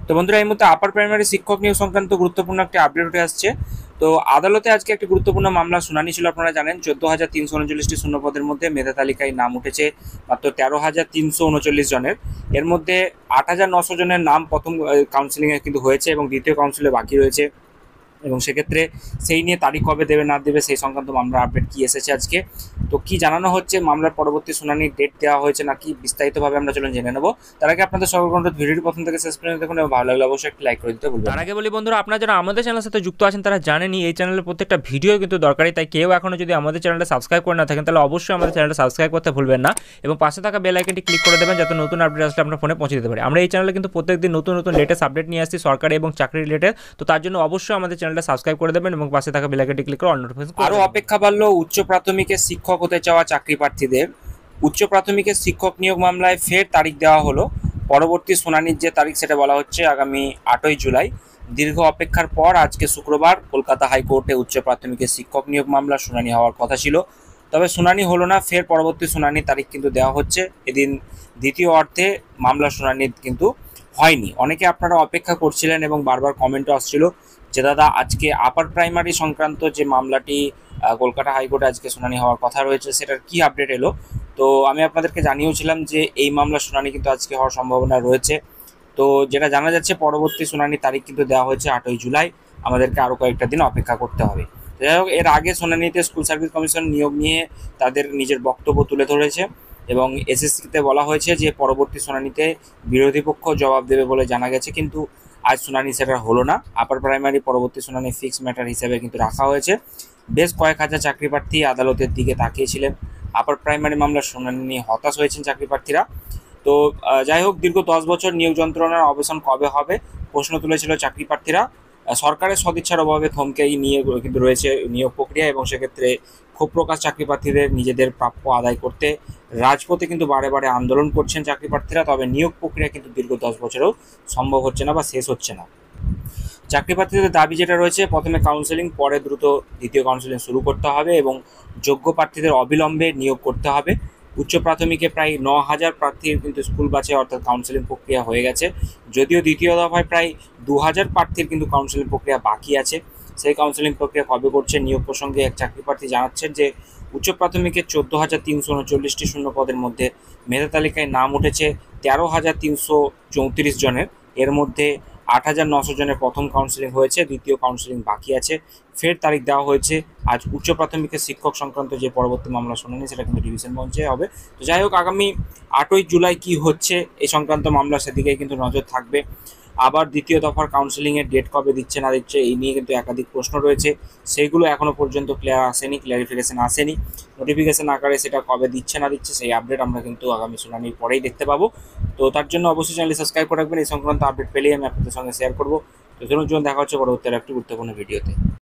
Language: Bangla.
তো বন্ধুরা, এই মুহূর্তে আপার প্রাইমারি শিক্ষক নিয়োগ সংক্রান্ত গুরুত্বপূর্ণ একটি আপডেট উঠে আসছে। তো আদালতে আজকে একটি গুরুত্বপূর্ণ মামলা শুনানি ছিল। আপনারা জানেন 14,339টি শূন্য পদের মধ্যে মেধা তালিকায় নাম উঠেছে মাত্র 13,339 জনের। এর মধ্যে 8,900 জনের নাম প্রথম কাউন্সিলিংয়ে কিন্তু হয়েছে এবং দ্বিতীয় কাউন্সিলে বাকি রয়েছে। এবং সেক্ষেত্রে সেই নিয়ে তারিখ কবে দেবে না দেবে সেই সংক্রান্ত মামলার আপডেট কি এসেছে আজকে, তো কি জানানো হচ্ছে, মামলার পরবর্তী শুনানির ডেট দেওয়া হয়েছে নাকি, বিস্তারিতভাবে আমরা চলুন জেনে নেব। তার আগে আপনাদের সকল অনুরোধ, ভিডিওটি প্রথম থেকে শেষ পর্যন্ত দেখুন এবং ভালো লাগলে অবশ্যই একটি লাইক করে দিতে ভুলবেন না। তার আগে বলি বন্ধুরা, আপনারা যারা আমাদের চ্যানেলের সাথে যুক্ত আছেন তারা জানেনই এই চ্যানেলের প্রত্যেকটা ভিডিও কিন্তু দরকারি, তাই কেউ এখনও যদি আমাদের চ্যানেলটা সাবস্ক্রাইব করে না থাকেন তাহলে অবশ্যই আমাদের চ্যানেলটা সাবস্ক্রাইব করতে ভুলবেন না এবং পাশে থাকা বেল আইকনটি ক্লিক করে দেবেন যাতে নতুন আপডেট আসলে আপনার ফোনে পৌঁছে দিতে পারে। আমরা এই চ্যানেলে কিন্তু প্রত্যেকদিন নতুন নতুন লেটেস্ট আপডেট নিয়ে আসছি সরকারি এবং চাকরি রিলেটেড, তো তার জন্য অবশ্যই আমাদের চ্যানেলটা সাবস্ক্রাইব করে দেবেন এবং পাশে থাকা বেল আইকনটি ক্লিক করে অল নোটিফিকেশন করে আরও অপেক্ষা বাড়ল উচ্চ প্রাথমিকের শিক্ষক হতে চাওয়া চাকরি প্রার্থীদের। উচ্চ প্রাথমিকের শিক্ষক নিয়োগ মামলায় ফের তারিখ দেওয়া হলো। পরবর্তী শুনানির যে তারিখ সেটা বলা হচ্ছে আগামী 8ই জুলাই। দীর্ঘ অপেক্ষার পর আজকে শুক্রবার কলকাতা হাইকোর্টে উচ্চ প্রাথমিকের শিক্ষক নিয়োগ মামলা শুনানি হওয়ার কথা ছিল, তবে শুনানি হলো না। ফের পরবর্তী শুনানির তারিখ কিন্তু দেওয়া হচ্ছে। এদিন দ্বিতীয় অর্থে মামলা শুনানি কিন্তু হয়নি। অনেকে আপনারা অপেক্ষা করছিলেন এবং বারবার কমেন্টও আসছিল যে দাদা আজকে আপার প্রাইমারি সংক্রান্ত যে মামলাটি কলকাতা হাইকোর্টে আজকে শুনানি হওয়ার কথা রয়েছে সেটার কি আপডেট এলো। তো আমি আপনাদেরকে জানিয়েছিলাম যে এই মামলার শুনানি কিন্তু আজকে হওয়ার সম্ভাবনা রয়েছে। তো যেটা জানা যাচ্ছে পরবর্তী শুনানির তারিখ কিন্তু দেওয়া হয়েছে 8ই জুলাই। আমাদেরকে আরও কয়েকটা দিন অপেক্ষা করতে হবে। যাই হোক, এর আগে শুনানিতে স্কুল সার্ভিস কমিশন নিয়োগ নিয়ে তাদের নিজের বক্তব্য তুলে ধরেছে এবং এসএসসিতে বলা হয়েছে যে পরবর্তী শুনানিতে বিরোধী পক্ষ জবাব দেবে বলে জানা গেছে, কিন্তু আজ শুনানি সেটা হলো না। আপার প্রাইমারি পরবর্তী শুনানি ফিক্স ম্যাটার হিসেবে কিন্তু রাখা হয়েছে। বেশ কয়েক হাজার চাকরি প্রার্থী আদালতের দিকে তাকিয়েছিলেন। আপার প্রাইমারি মামলার শুনানি নিয়ে হতাশ হয়েছেন চাকরি প্রার্থীরা। তো যাই হোক, দীর্ঘ 10 বছর নিয়োগ যন্ত্রণার অবসান কবে হবে প্রশ্ন তুলেছিল চাকরি প্রার্থীরা। সরকারের সদিচ্ছার অভাবে থমকেই নিয়ে কিন্তু রয়েছে নিয়োগ প্রক্রিয়া এবং সেক্ষেত্রে ক্ষোভ প্রকাশ চাকরি প্রার্থীদের নিজেদের প্রাপ্য আদায় করতে রাজপথে কিন্তু বারে বারে আন্দোলন করছেন চাকরি প্রার্থীরা। তবে নিয়োগ প্রক্রিয়া কিন্তু দীর্ঘ 10 বছরেও সম্ভব হচ্ছে না বা শেষ হচ্ছে না। চাকরি প্রার্থীদের দাবি যেটা রয়েছে, প্রথমে কাউন্সেলিং, পরে দ্রুত দ্বিতীয় কাউন্সেলিং শুরু করতে হবে এবং যোগ্য প্রার্থীদের অবিলম্বে নিয়োগ করতে হবে। উচ্চ প্রাথমিকে প্রায় 9,000 প্রার্থীর কিন্তু স্কুল বাছাই অর্থাৎ কাউন্সেলিং প্রক্রিয়া হয়ে গেছে, যদিও দ্বিতীয় দফায় প্রায় 2,000 প্রার্থীর কিন্তু কাউন্সেলিং প্রক্রিয়া বাকি আছে। সেই কাউন্সেলিং প্রক্রিয়া কবে করছে নিয়োগ প্রসঙ্গে এক চাকরি প্রার্থী জানাচ্ছেন যে উচ্চ প্রাথমিকের 14,339টি শূন্য পদের মধ্যে মেধা তালিকায় নাম উঠেছে 13,334 জনের। এর মধ্যে 8,900 জনের প্রথম কাউন্সেলিং হয়েছে, দ্বিতীয় কাউন্সেলিং বাকি আছে। ফের তারিখ দেওয়া হয়েছে। আজ উচ্চ প্রাথমিকের শিক্ষক সংক্রান্ত যে পরবর্তী মামলা শুনানি সেটা কিন্তু ডিভিশন বেঞ্চে হবে। তো যাই হোক, আগামী 8ই জুলাই কি হচ্ছে এই সংক্রান্ত মামলা সেদিকে কিন্তু নজর থাকবে। আবার দ্বিতীয় দফার কাউন্সেলিংয়ের ডেট কবে দিচ্ছে না দিচ্ছে এই নিয়ে কিন্তু একাধিক প্রশ্ন রয়েছে, সেইগুলো এখনও পর্যন্ত ক্লিয়ারিফিকেশন আসেনি। নোটিফিকেশন আকারে সেটা কবে দিচ্ছে না দিচ্ছে সেই আপডেট আমরা কিন্তু আগামী শুনানির পরেই দেখতে পাবো। তো তার জন্য অবশ্যই চ্যানেলটি সাবস্ক্রাইব করে রাখবেন। এই সংক্রান্ত আপডেট পেলেই আমি আপনাদের সঙ্গে শেয়ার করবো। তো ধরুন দেখা হচ্ছে পরবর্তী একটি গুরুত্বপূর্ণ ভিডিওতে।